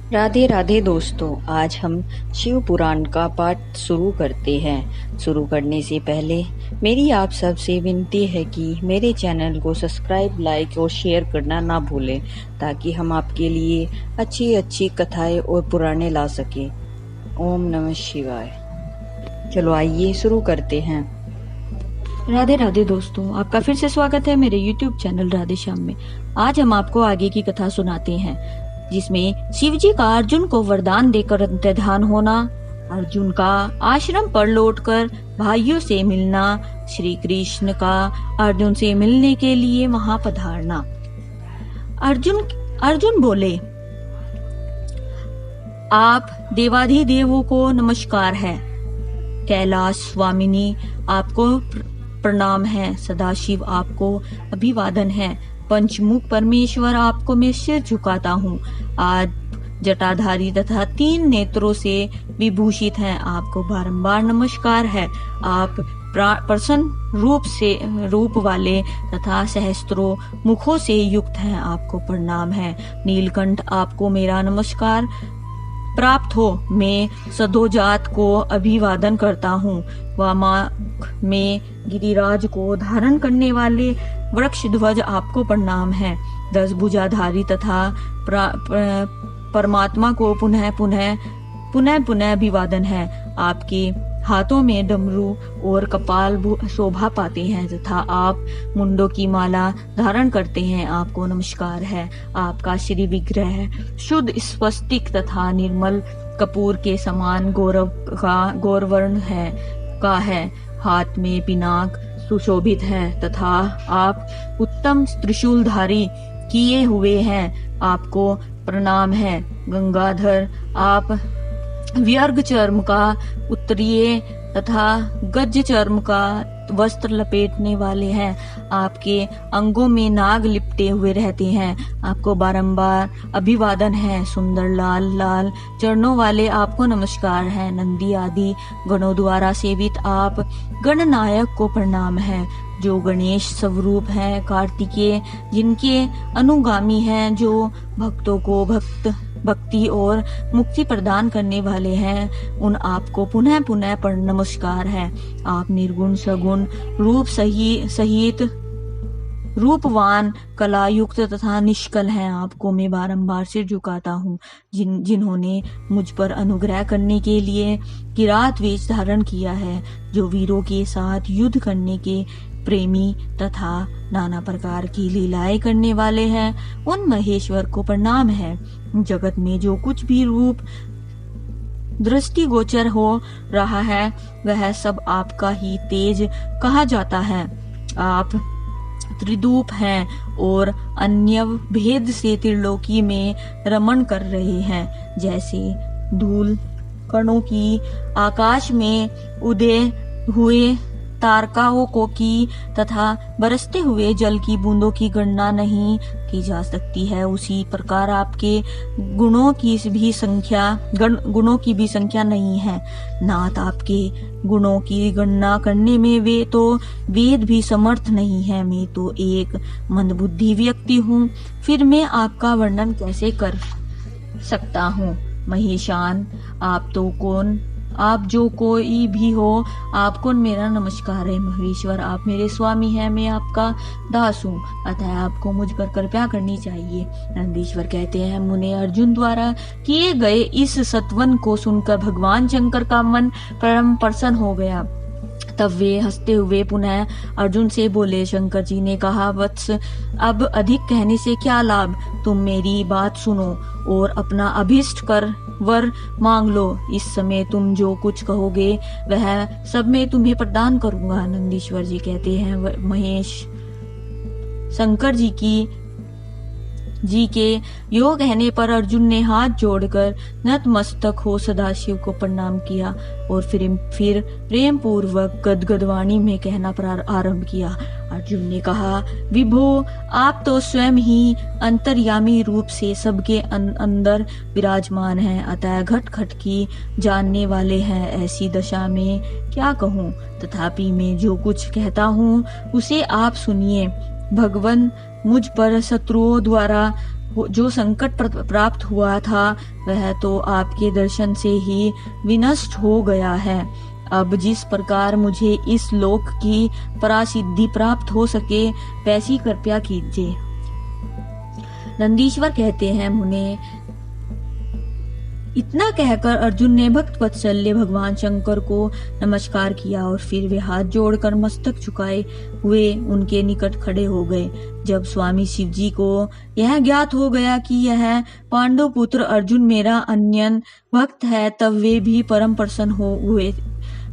राधे राधे दोस्तों, आज हम शिव पुराण का पाठ शुरू करते हैं। शुरू करने से पहले मेरी आप सबसे विनती है कि मेरे चैनल को सब्सक्राइब, लाइक और शेयर करना ना भूलें, ताकि हम आपके लिए अच्छी अच्छी कथाएं और पुराणे ला सकें। ओम नमः शिवाय। चलो आइए शुरू करते हैं। राधे राधे दोस्तों, आपका फिर से स्वागत है मेरे YouTube चैनल राधे श्याम में। आज हम आपको आगे की कथा सुनाते हैं, जिसमें शिवजी का अर्जुन को वरदान देकर अंतर्धान होना, अर्जुन का आश्रम पर लौटकर भाइयों से मिलना, श्री कृष्ण का अर्जुन से मिलने के लिए वहां पधारना। अर्जुन बोले, आप देवाधिदेवों को नमस्कार है, कैलाश स्वामिनी आपको प्रणाम है, सदाशिव आपको अभिवादन है, पंचमुख परमेश्वर आपको मैं सिर झुकाता हूँ। आज जटाधारी तथा 3 नेत्रों से विभूषित हैं, आपको बारंबार नमस्कार है। आप प्रसन्न रूप वाले तथा सहस्त्रों मुखों से युक्त हैं, आपको प्रणाम है। नीलकंठ आपको मेरा नमस्कार प्राप्त हो। मैं सदोजात को अभिवादन करता हूँ। वामाक में गिरिराज को धारण करने वाले वृक्ष ध्वज आपको प्रणाम है। 10 भुजाधारी तथा परमात्मा को पुनः पुनः अभिवादन है। आपके हाथों में डमरू और कपाल शोभा पाते हैं तथा आप मुंडों की माला धारण करते हैं, आपको नमस्कार है। आपका श्री विग्रह शुद्ध स्फटिक तथा निर्मल कपूर के समान गौरवर्ण है। हाथ में पिनाक सुशोभित है तथा आप उत्तम त्रिशूलधारी किए हुए हैं, आपको प्रणाम है। गंगाधर आप व्यर्घ चर्म का उत्तरीय तथा गज चर्म का वस्त्र लपेटने वाले हैं, आपके अंगों में नाग लिपटे हुए रहते हैं, आपको बारंबार अभिवादन है। सुंदर लाल लाल चरणों वाले आपको नमस्कार है। नंदी आदि गणों द्वारा सेवित आप गणनायक को प्रणाम है, जो गणेश स्वरूप है। कार्तिकेय जिनके अनुगामी हैं, जो भक्तों को भक्ति और मुक्ति प्रदान करने वाले हैं, उन आपको पुनः पुनः नमस्कार है। आप निर्गुण सगुण रूप सहित रूपवान कलायुक्त तथा निष्कल हैं, आपको मैं बारंबार सिर झुकाता हूँ। जिन्होंने मुझ पर अनुग्रह करने के लिए किरात वेश धारण किया है, जो वीरों के साथ युद्ध करने के प्रेमी तथा नाना प्रकार की लीलाएं करने वाले हैं, उन महेश्वर को प्रणाम है। जगत में जो कुछ भी रूप दृष्टिगोचर हो रहा है, वह सब आपका ही तेज कहा जाता है। आप त्रिदूप हैं और अन्य भेद से त्रिलोकी में रमण कर रहे हैं। जैसे धूल कणों की आकाश में उदय हुए तारकाओं को की तथा बरसते हुए जल की बूंदों की गणना नहीं की जा सकती है, उसी प्रकार आपके गुणों की भी संख्या नहीं है। नाथ आपके गुणों की गणना करने में वे तो वेद भी समर्थ नहीं है। मैं तो एक मंदबुद्धि व्यक्ति हूँ, फिर मैं आपका वर्णन कैसे कर सकता हूँ। महेशान आप जो कोई भी हो, आपको मेरा नमस्कार है। महेश्वर आप मेरे स्वामी हैं, मैं आपका दास हूँ, अतः आपको मुझ पर कृपा करनी चाहिए। नंदीश्वर कहते हैं, मुने अर्जुन द्वारा किए गए इस सत्वन को सुनकर भगवान शंकर का मन परम प्रसन्न हो गया। तब वे हंसते हुए पुनः अर्जुन से बोले। शंकर जी ने कहा, वत्स, अब अधिक कहने से क्या लाभ, तुम मेरी बात सुनो और अपना अभीष्ट कर वर मांग लो। इस समय तुम जो कुछ कहोगे वह सब मैं तुम्हें प्रदान करूंगा। नंदीश्वर जी कहते हैं, महेश शंकर जी के यो कहने पर अर्जुन ने हाथ जोड़कर नतमस्तक हो सदाशिव को प्रणाम किया और फिर प्रेम पूर्वक गदगद वाणी में कहना आरंभ किया। अर्जुन ने कहा, विभो, आप तो स्वयं ही अंतर्यामी रूप से सबके अंदर विराजमान हैं, अतः घट घट की जानने वाले हैं। ऐसी दशा में क्या कहूँ, तथापि मैं जो कुछ कहता हूँ उसे आप सुनिए। भगवान मुझ पर शत्रुओं द्वारा जो संकट प्राप्त हुआ था वह तो आपके दर्शन से ही विनष्ट हो गया है। अब जिस प्रकार मुझे इस लोक की परासिद्धि प्राप्त हो सके वैसी कृपया कीजिए। नंदीश्वर कहते हैं, मुने इतना कहकर अर्जुन ने भक्त वत्सल्य भगवान शंकर को नमस्कार किया और फिर वे हाथ जोड़कर मस्तक झुकाए हुए उनके निकट खड़े हो गए। जब स्वामी शिव जी को यह ज्ञात हो गया कि यह पांडव पुत्र अर्जुन मेरा अन्यन भक्त है, तब वे भी परम प्रसन्न हुए।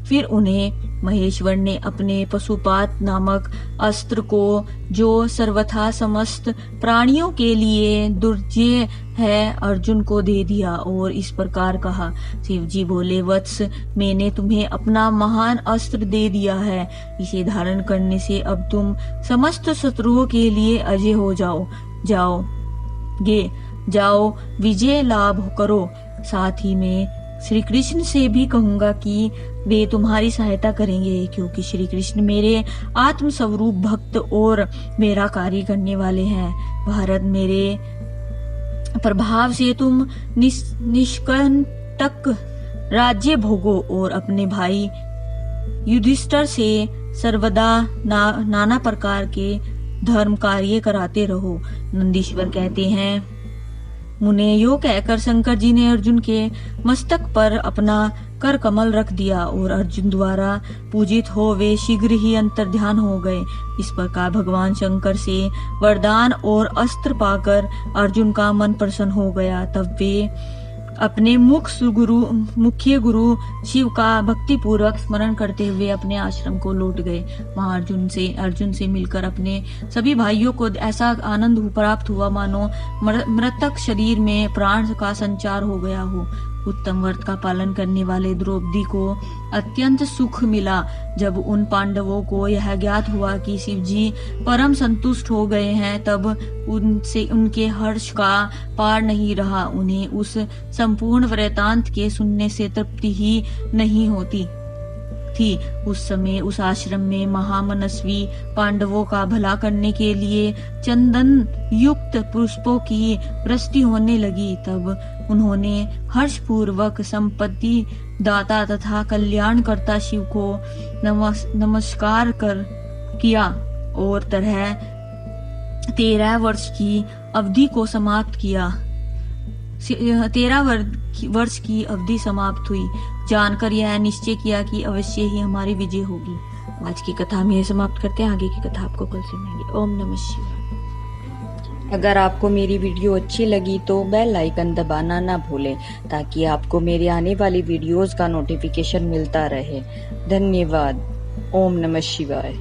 फिर उन्हें महेश्वर ने अपने पशुपात नामक अस्त्र को, जो सर्वथा समस्त प्राणियों के लिए दुर्जय है, अर्जुन को दे दिया और इस प्रकार कहा। शिव जी बोले, वत्स, मैंने तुम्हें अपना महान अस्त्र दे दिया है। इसे धारण करने से अब तुम समस्त शत्रुओं के लिए अजय हो जाओ, विजय लाभ करो। साथ ही मैं श्री कृष्ण से भी कहूंगा कि वे तुम्हारी सहायता करेंगे, क्योंकि श्री कृष्ण मेरे आत्म स्वरूप भक्त और मेरा कार्य करने वाले हैं। भारत मेरे प्रभाव से तुम निष्कंटक राज्य भोगो और अपने भाई युधिष्ठिर से सर्वदा नाना प्रकार के धर्म कार्य कराते रहो। नंदीश्वर कहते हैं, मुने यो कहकर शंकर जी ने अर्जुन के मस्तक पर अपना कर कमल रख दिया और अर्जुन द्वारा पूजित हो वे शीघ्र ही अंतर्ध्यान हो गए। इस प्रकार भगवान शंकर से वरदान और अस्त्र पाकर अर्जुन का मन प्रसन्न हो गया। तब वे अपने मुख्य गुरु शिव का भक्ति पूर्वक स्मरण करते हुए अपने आश्रम को लौट गए। वहां अर्जुन से मिलकर अपने सभी भाइयों को ऐसा आनंद प्राप्त हुआ मानो मृतक शरीर में प्राण का संचार हो गया हो। उत्तम व्रत का पालन करने वाले द्रौपदी को अत्यंत सुख मिला। जब उन पांडवों को यह ज्ञात हुआ कि शिव जी परम संतुष्ट हो गए हैं, तब उनसे उनके हर्ष का पार नहीं रहा। उन्हें उस संपूर्ण वृतांत के सुनने से तृप्ति ही नहीं होती थी। उस समय उस आश्रम में महामनस्वी पांडवों का भला करने के लिए चंदन युक्त पुष्पों की वृष्टि होने लगी। तब उन्होंने हर्ष पूर्वक संपत्ति दाता तथा कल्याणकर्ता शिव को नमस्कार किया और 13 वर्ष की अवधि को समाप्त किया। 13 वर्ष की अवधि समाप्त हुई। जानकर यह निश्चय किया कि अवश्य ही हमारी विजय होगी। आज की कथा हम यह समाप्त करते हैं। आगे की कथा आपको कल सुनाएंगे। ओम नमः शिवाय। अगर आपको मेरी वीडियो अच्छी लगी तो बेल आइकन दबाना ना भूलें, ताकि आपको मेरे आने वाली वीडियोस का नोटिफिकेशन मिलता रहे। धन्यवाद। ओम नमः शिवाय।